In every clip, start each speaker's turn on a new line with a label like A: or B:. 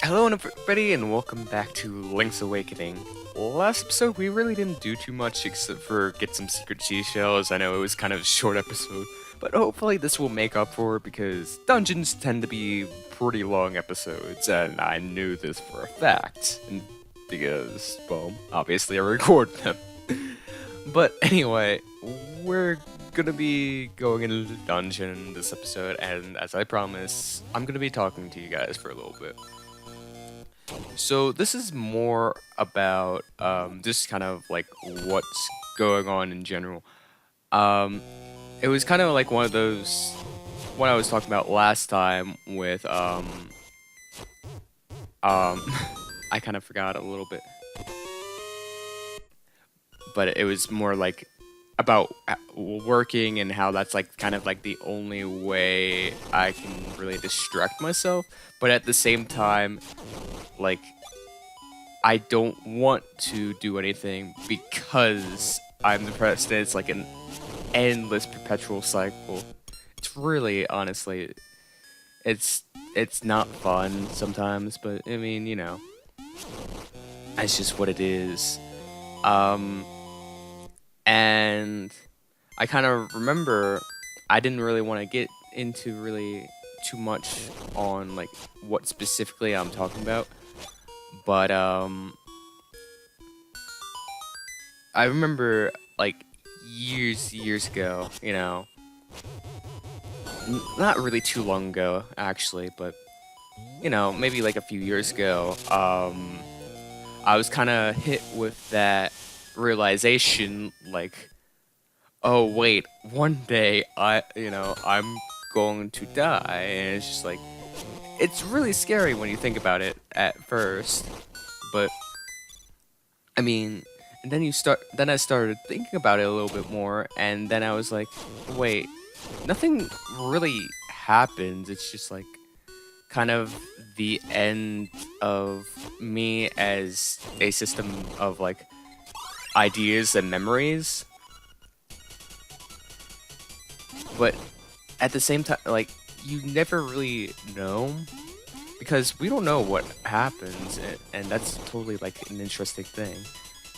A: Hello everybody and welcome back to Link's Awakening. Last episode we really didn't do too much except for get some secret seashells. I know it was kind of a short episode, but hopefully this will make up for it because dungeons tend to be pretty long episodes and I knew this for a fact because, well, obviously I record them. But anyway, we're gonna be going into the dungeon this episode, and as I promised, I'm gonna be talking to you guys for a little bit. So this is more about just kind of like what's going on in general. Um, it was kind of like one of those what I was talking about last time with I kind of forgot a little bit, but it was more like about working and how that's like kind of like the only way I can really distract myself, but at the same time, like I don't want to do anything because I'm depressed. And it's like an endless perpetual cycle. It's really, honestly, it's not fun sometimes, but I mean, you know, that's just what it is. And I kind of remember I didn't really want to get into really too much on like what specifically I'm talking about, but I remember like years ago, you know, not really too long ago actually, but you know, maybe like a few years ago, I was kind of hit with that realization, like, oh wait, one day I'm going to die, and it's just like, it's really scary when you think about it at first, but I mean, and then I started thinking about it a little bit more, and then I was like, wait, nothing really happens. It's just like kind of the end of me as a system of like ideas and memories. But at the same time, like, you never really know because we don't know what happens, and that's totally like an interesting thing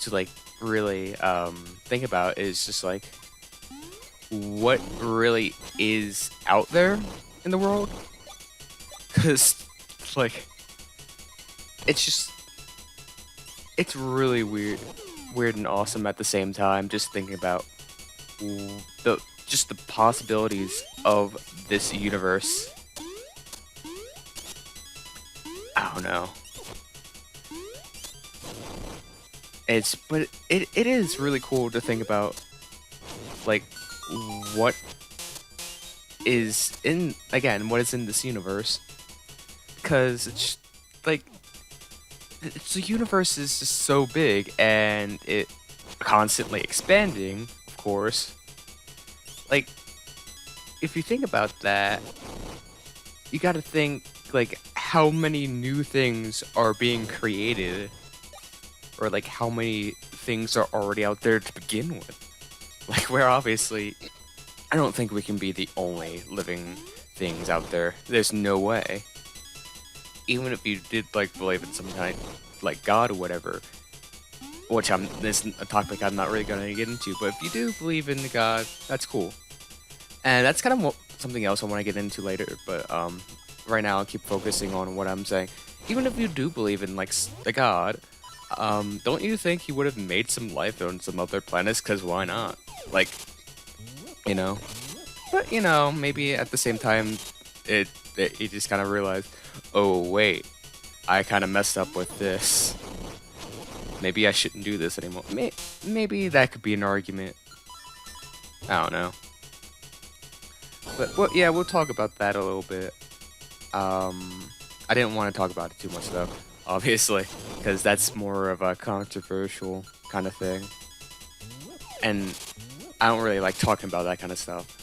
A: to like really think about. Is just like what really is out there in the world, because like it's really weird and awesome at the same time, just thinking about the just the possibilities of this universe. I don't know. But it is really cool to think about like what is in what is in this universe, because it's like the universe is just so big and it constantly expanding, of course. Like, if you think about that, you gotta think like how many new things are being created, or like how many things are already out there to begin with. Like, we're obviously, I don't think we can be the only living things out there. There's no way. Even if you did like believe in some kind like God or whatever, which this is a topic I'm not really gonna get into, but if you do believe in God, that's cool. And that's kind of something else I want to get into later, but right now I'll keep focusing on what I'm saying. Even if you do believe in like a God, don't you think he would have made some life on some other planets? Because why not? Like, you know. But you know, maybe at the same time, he just kind of realized, oh wait, I kind of messed up with this. Maybe I shouldn't do this anymore. Maybe that could be an argument. I don't know. But well, yeah, we'll talk about that a little bit. I didn't want to talk about it too much though, obviously, because that's more of a controversial kind of thing, and I don't really like talking about that kind of stuff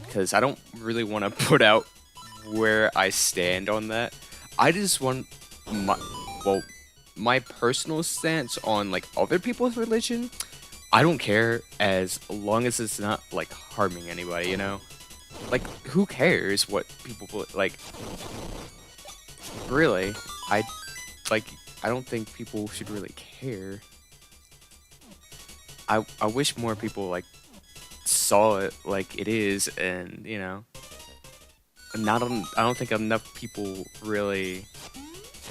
A: because I don't really want to put out where I stand on that. I just want my personal stance on like other people's religion. I don't care as long as it's not like harming anybody, you know? Like, who cares what people like? Really? I like I don't think people should really care. I wish more people like saw it like it is, and I don't think enough people really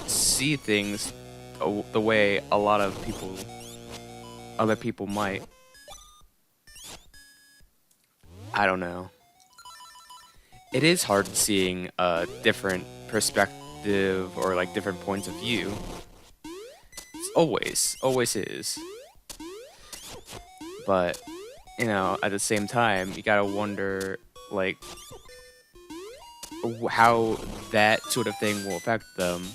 A: see things the way a lot of other people might. I don't know. It is hard seeing a different perspective or like different points of view. It's always is. But at the same time, you gotta wonder like how that sort of thing will affect them.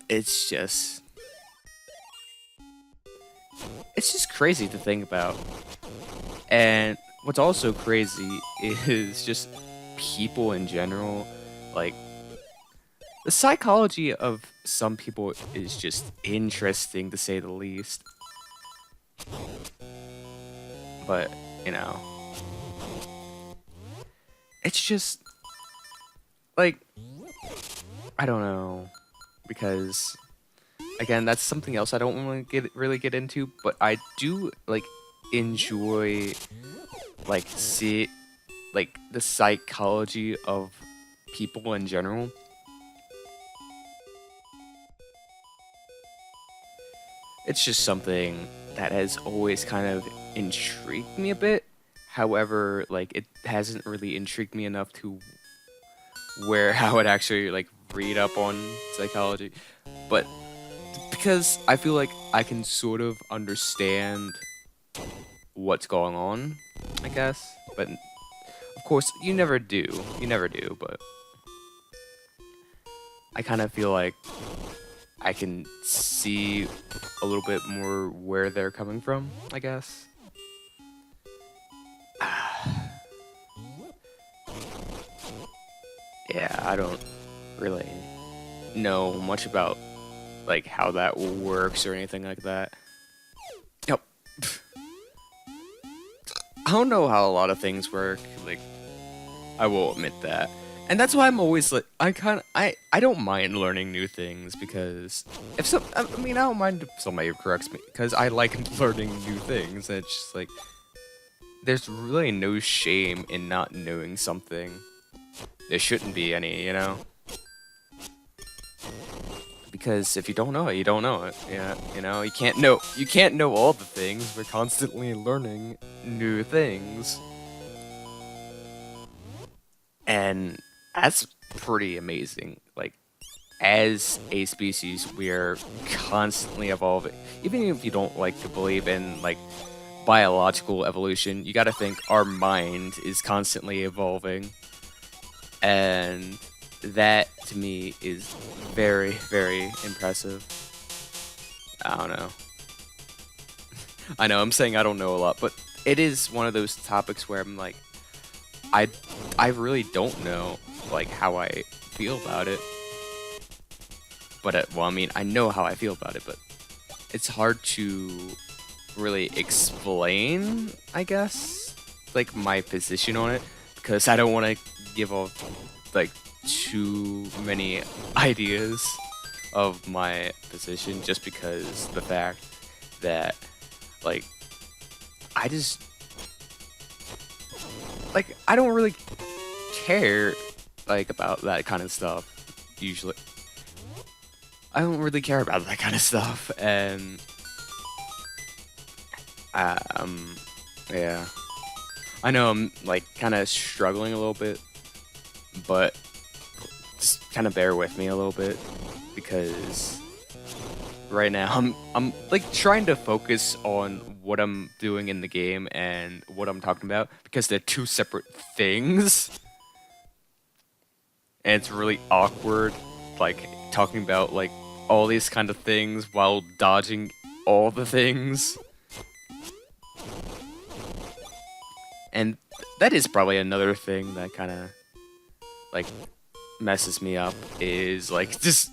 A: It's just crazy to think about. And what's also crazy is just people in general. Like, the psychology of some people is just interesting to say the least. But, it's just like, I don't know, because again, that's something else I don't want to really get into, but I do like enjoy like see like the psychology of people in general. It's just something that has always kind of intrigued me a bit. However, like it hasn't really intrigued me enough to where I would actually like read up on psychology. But because I feel like I can sort of understand what's going on, I guess. But of course, you never do. You never do, but I kind of feel like I can see a little bit more where they're coming from, I guess. Yeah, I don't really know much about like how that works or anything like that. Yep. I don't know how a lot of things work, like I will admit that. And that's why I'm always like I don't mind learning new things because if some I mean I don't mind if somebody corrects me because I like learning new things. And it's just like there's really no shame in not knowing something. There shouldn't be any. Because if you don't know it, you don't know it. Yeah, you can't know all the things. We're constantly learning new things. And that's pretty amazing. Like as a species, we're constantly evolving. Even if you don't like to believe in like biological evolution, you got to think our mind is constantly evolving. And that to me is very, very impressive. I don't know. I know I'm saying I don't know a lot, but it is one of those topics where I'm like, I I really don't know like how I feel about it. But well, I mean, I know how I feel about it, but it's hard to really explain, I guess, like my position on it because I don't want to give off like too many ideas of my position just because the fact that like I just like I don't really care like about that kind of stuff usually. I don't really care about that kind of stuff and um yeah. I know I'm like kind of struggling a little bit, but just kind of bear with me a little bit because right now I'm like trying to focus on what I'm doing in the game and what I'm talking about because they're two separate things. And it's really awkward like talking about like all these kind of things while dodging all the things. And that is probably another thing that kind of like messes me up is like just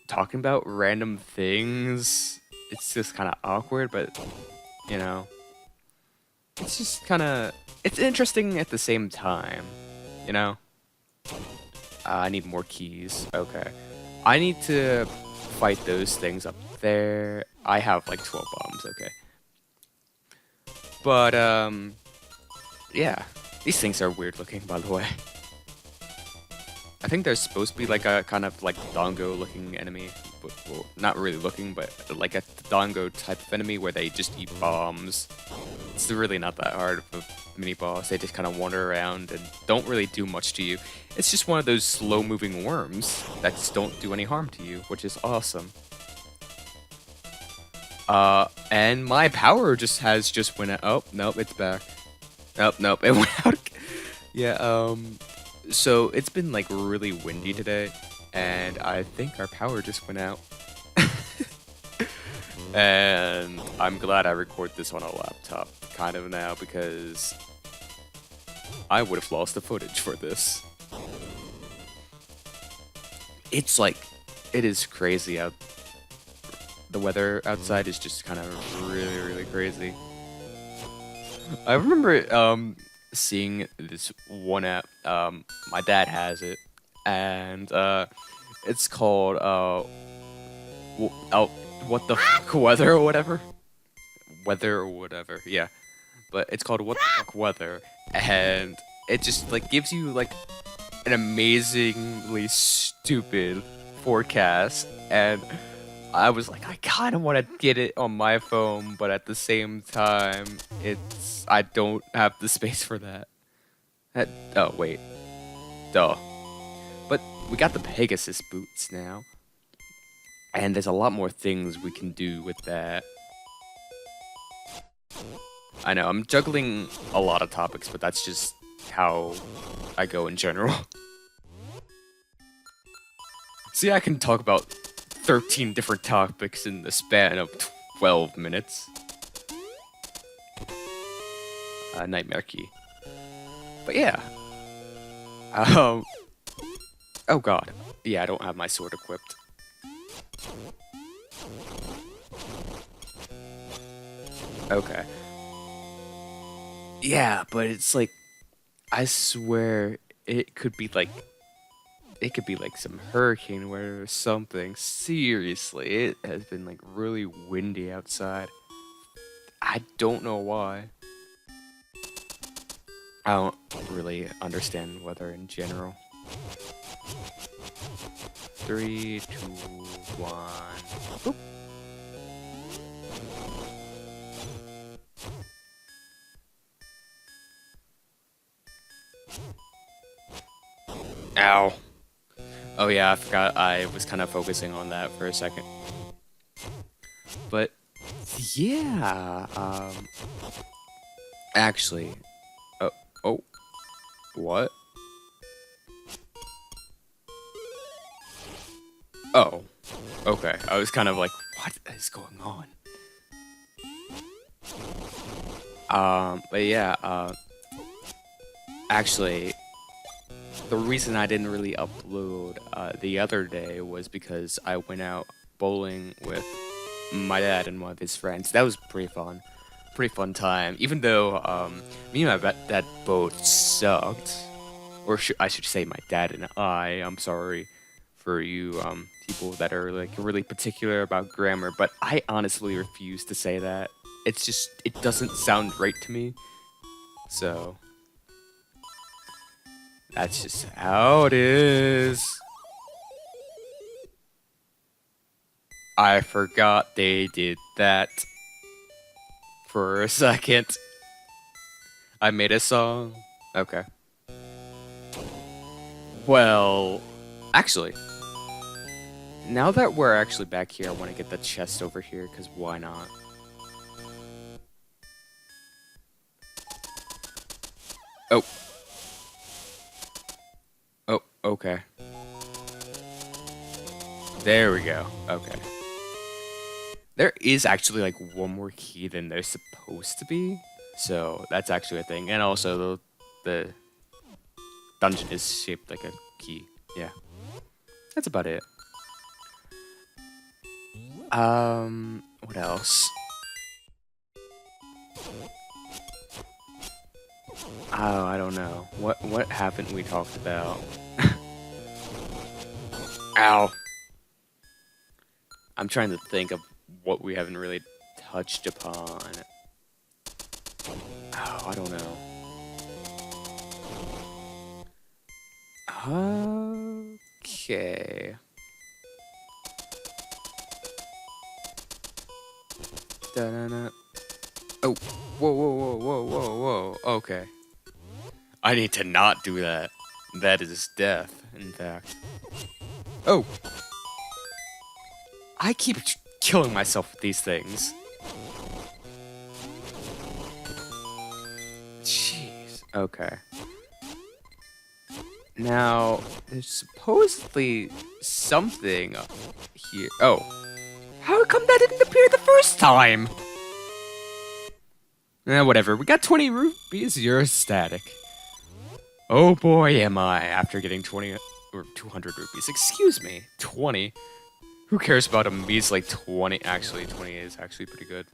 A: talking about random things. It's just kind of awkward, but you know, it's just kind of it's interesting at the same time, you know. I need more keys. Okay. I need to fight those things up there. I have like 12 bombs, okay. But, yeah. These things are weird looking, by the way. I think they're supposed to be like a kind of like Dongo looking enemy. But, well, not really looking, but like a Dongo type of enemy where they just eat bombs. It's really not that hard of a mini boss. They just kind of wander around and don't really do much to you. It's just one of those slow moving worms that just don't do any harm to you, which is awesome. And my power just went out. Oh, nope, it's back. Oh, nope, it went out. Yeah, so it's been like really windy today, and I think our power just went out. And I'm glad I record this on a laptop, kind of now, because I would have lost the footage for this. It's like, it is crazy out. The weather outside is just kind of really, really crazy. I remember seeing this one app. My dad has it, and it's called what the fuck weather or whatever. Weather or whatever, yeah. But it's called What the Fuck Weather, and it just like gives you like an amazingly stupid forecast, and I was like, I kind of want to get it on my phone, but at the same time, I don't have the space for that. Oh, wait. Duh. But we got the Pegasus boots now. And there's a lot more things we can do with that. I know, I'm juggling a lot of topics, but that's just how I go in general. See, I can talk about 13 different topics in the span of 12 minutes. Nightmare key. But yeah. Oh god. Yeah, I don't have my sword equipped. Okay. Yeah, but it's like, I swear it could be like some hurricane weather or something. Seriously, it has been like really windy outside. I don't know why. I don't really understand weather in general. 3, 2, 1. Boop. Ow. Oh yeah, I forgot I was kind of focusing on that for a second. But yeah, actually, oh, what? Oh, okay. I was kind of like, what is going on? But yeah, actually, the reason I didn't really upload the other day was because I went out bowling with my dad and one of his friends. That was pretty fun time. Even though me and my dad both sucked, or I should say my dad and I'm sorry for you people that are like really particular about grammar, but I honestly refuse to say that. It's just, it doesn't sound right to me. So that's just how it is. I forgot they did that for a second. I made a song. Okay. Well, actually, now that we're actually back here, I want to get the chest over here, because why not? Oh. Oh, okay. There we go. Okay. There is actually like one more key than there's supposed to be, so that's actually a thing. And also the dungeon is shaped like a key. Yeah, that's about it. What else? Oh, I don't know. What haven't we talked about? Ow. I'm trying to think of what we haven't really touched upon. Oh, I don't know. Okay. Da-na-na. Oh, whoa, whoa, whoa, whoa, whoa, whoa. Okay. I need to not do that. That is death, in fact. Oh! I keep killing myself with these things. Jeez. Okay. Now, there's supposedly something here. Oh. How come that didn't appear the first time? Whatever. We got 20 rupees. You're ecstatic. Oh boy, am I, after getting 20 or 200 rupees. Excuse me. 20? Who cares about a measly 20? Actually, 20 is actually pretty good.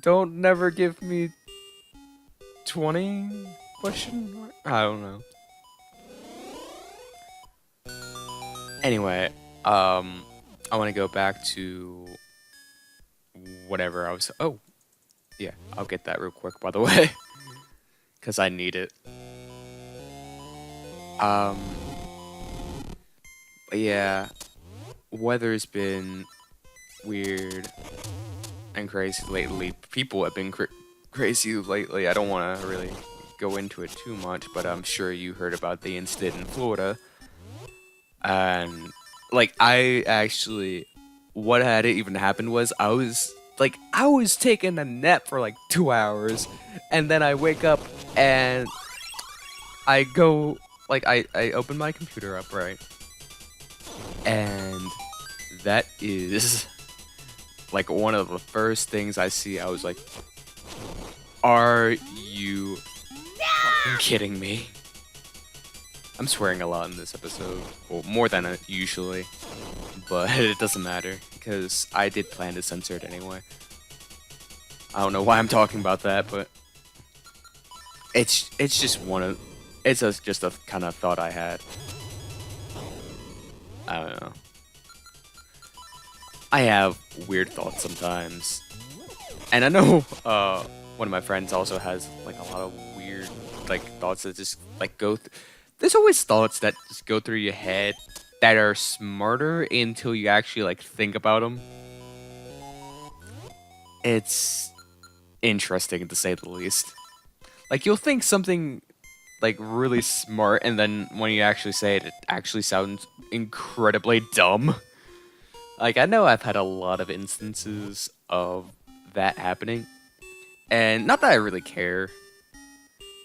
A: Don't never give me 20? Question mark? I don't know. Anyway, I want to go back to whatever I was. Oh, yeah, I'll get that real quick, by the way, because I need it. But yeah, weather's been weird and crazy lately. People have been crazy lately. I don't want to really go into it too much, but I'm sure you heard about the incident in Florida. And like, I actually, what had even happened was I was taking a nap for like 2 hours, and then I wake up and I go, like, I open my computer up, right? And that is like one of the first things I see. I was like, are you fucking kidding me? I'm swearing a lot in this episode. Well, more than usually. But it doesn't matter, because I did plan to censor it anyway. I don't know why I'm talking about that, but it's just just a kind of thought I had. I don't know. I have weird thoughts sometimes. And I know one of my friends also has like a lot of weird like thoughts that just like go through. There's always thoughts that just go through your head that are smarter until you actually like think about them. It's interesting to say the least. Like, you'll think something like really smart, and then when you actually say it, it actually sounds incredibly dumb. Like, I know I've had a lot of instances of that happening, and not that I really care,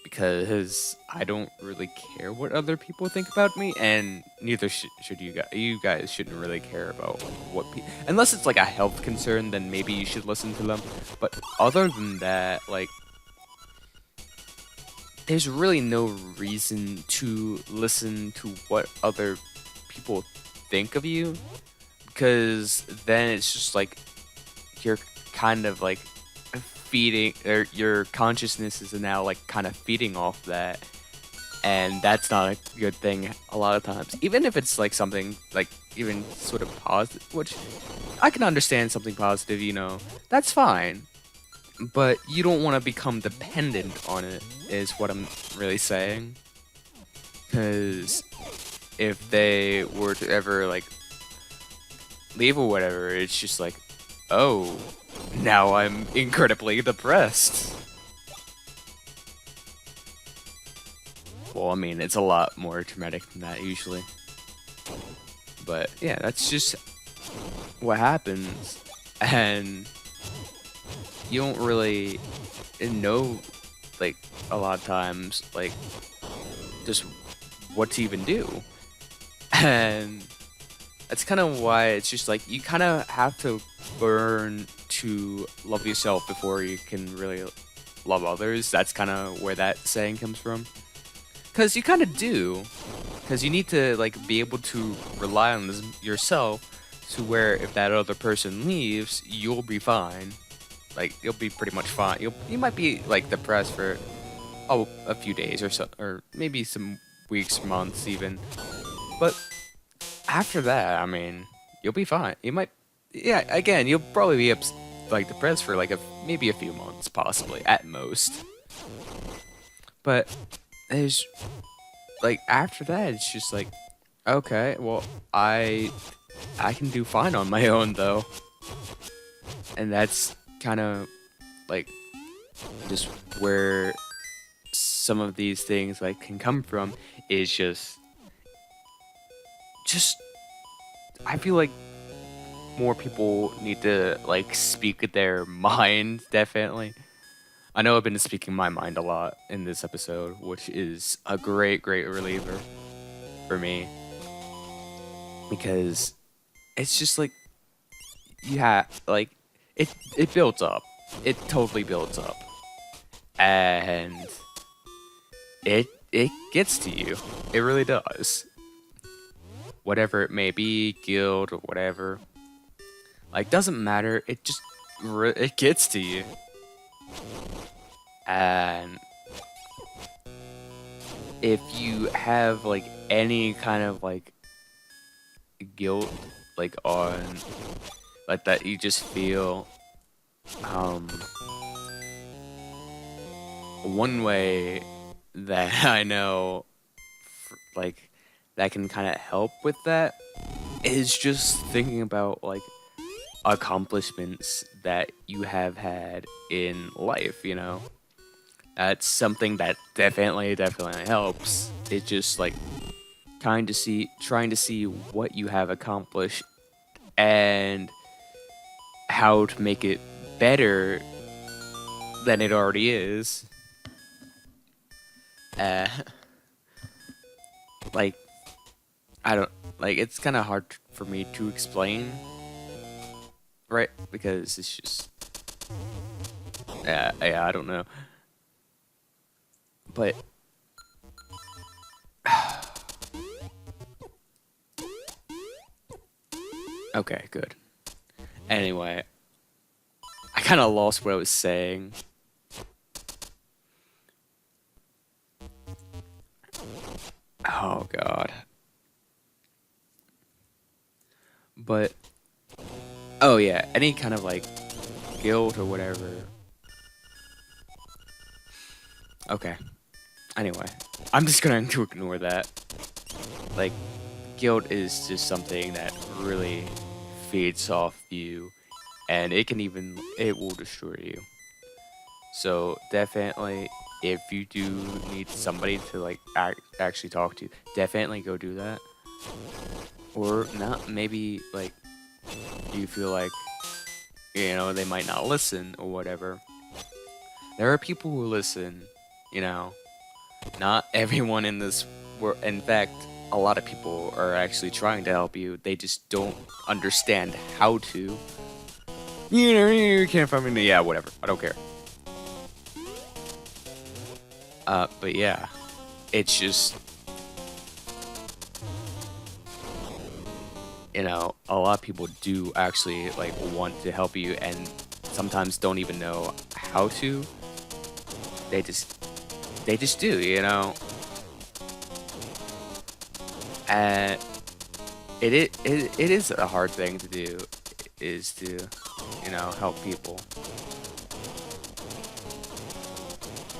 A: because I don't really care what other people think about me, and neither should you guys. You guys shouldn't really care about what people... Unless it's like a health concern, then maybe you should listen to them. But other than that, like, there's really no reason to listen to what other people think of you, because then it's just like you're kind of like feeding, or your consciousness is now like kind of feeding off that, and that's not a good thing a lot of times. Even if it's like something like even sort of positive, which I can understand something positive, you know, that's fine. But you don't want to become dependent on it, is what I'm really saying. Because if they were to ever, like, leave or whatever, it's just like, oh, now I'm incredibly depressed. Well, I mean, it's a lot more traumatic than that, usually. But, yeah, that's just what happens. And you don't really know, like, a lot of times, like, just what to even do. And that's kind of why it's just like, you kind of have to learn to love yourself before you can really love others. That's kind of where that saying comes from. Because you kind of do. Because you need to, like, be able to rely on yourself, to where if that other person leaves, you'll be fine. Like, you'll be pretty much fine. You might be like depressed for a few days or so, or maybe some weeks, months even. But after that, I mean, you'll be fine. You might, yeah. Again, you'll probably be like depressed for like maybe a few months, possibly at most. But there's like after that, it's just like, okay, well, I can do fine on my own though, and that's kind of like just where some of these things like can come from is just I feel like more people need to like speak their mind, definitely. I know I've been speaking my mind a lot in this episode, which is a great reliever for me because it's just like yeah, like it builds up. It totally builds up. And it gets to you. It really does. Whatever it may be, guilt or whatever. Like doesn't matter. It just it gets to you. And if you have like any kind of like guilt like on like that you just feel one way that I know like that can kind of help with that is just thinking about like accomplishments that you have had in life, you know. That's something that definitely helps. It's just like trying to see what you have accomplished and how to make it better than it already is. Uh, like I don't like it's kind of hard for me to explain, right? Because it's just yeah, I don't know. But okay, good. Anyway, I kind of lost what I was saying. Oh god. But oh yeah, any kind of like guilt or whatever. Okay. Anyway, I'm just going to ignore that. Like, guilt is just something that really feeds off you, and it will destroy you. So, definitely, if you do need somebody to, like, actually talk to, definitely go do that. Or not, maybe, like, you feel like, you know, they might not listen or whatever. There are people who listen, you know. Not everyone in this world. In fact, a lot of people are actually trying to help you. They just don't understand how to. You know, you can't find me. Yeah, whatever. I don't care. But yeah, it's just, you know, a lot of people do actually like want to help you, and sometimes don't even know how to. They just do, you know. And it is a hard thing to do, is to, you know, help people.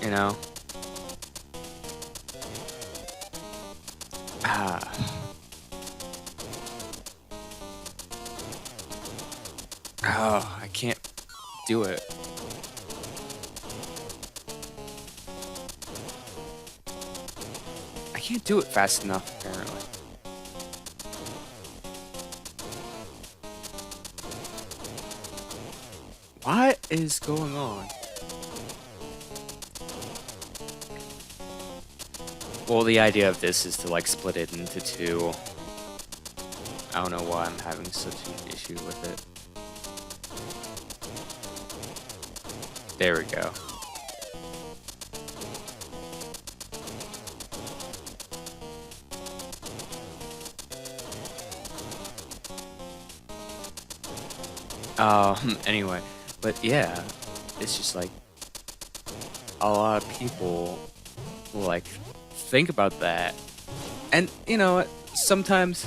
A: You know. Oh, I can't do it. I can't do it fast enough, apparently. What is going on? Well, the idea of this is to, like, split it into two. I don't know why I'm having such an issue with it. There we go. Anyway, but yeah, it's just like a lot of people will like think about that, and you know, sometimes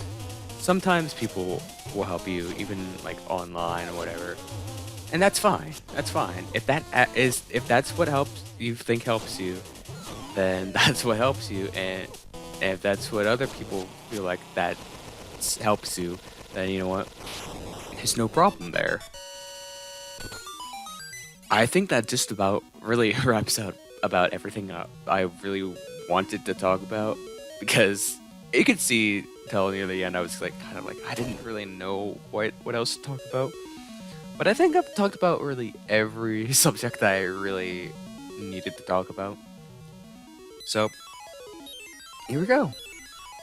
A: sometimes people will help you even like online or whatever, and that's fine. That's fine. If that's what helps you think helps you, then that's what helps you, and if that's what other people feel like that helps you, then you know what? There's no problem there. I think that just about really wraps up about everything I really wanted to talk about, because you could see till near the end I was like kind of like I didn't really know what else to talk about. But I think I've talked about really every subject that I really needed to talk about. So here we go.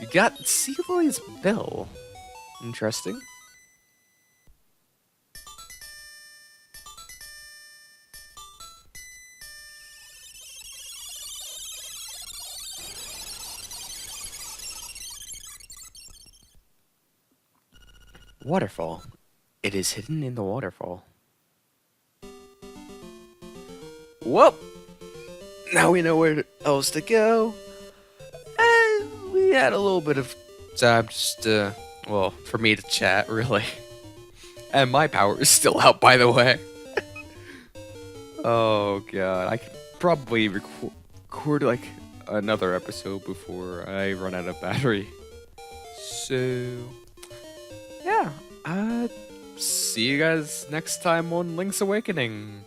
A: You got Seaboy's bill. Interesting. Waterfall. It is hidden in the waterfall. Well, now we know where else to go. And we had a little bit of time just well, for me to chat, really. And my power is still out, by the way. Oh god, I could probably record like another episode before I run out of battery. So, yeah, see you guys next time on Link's Awakening.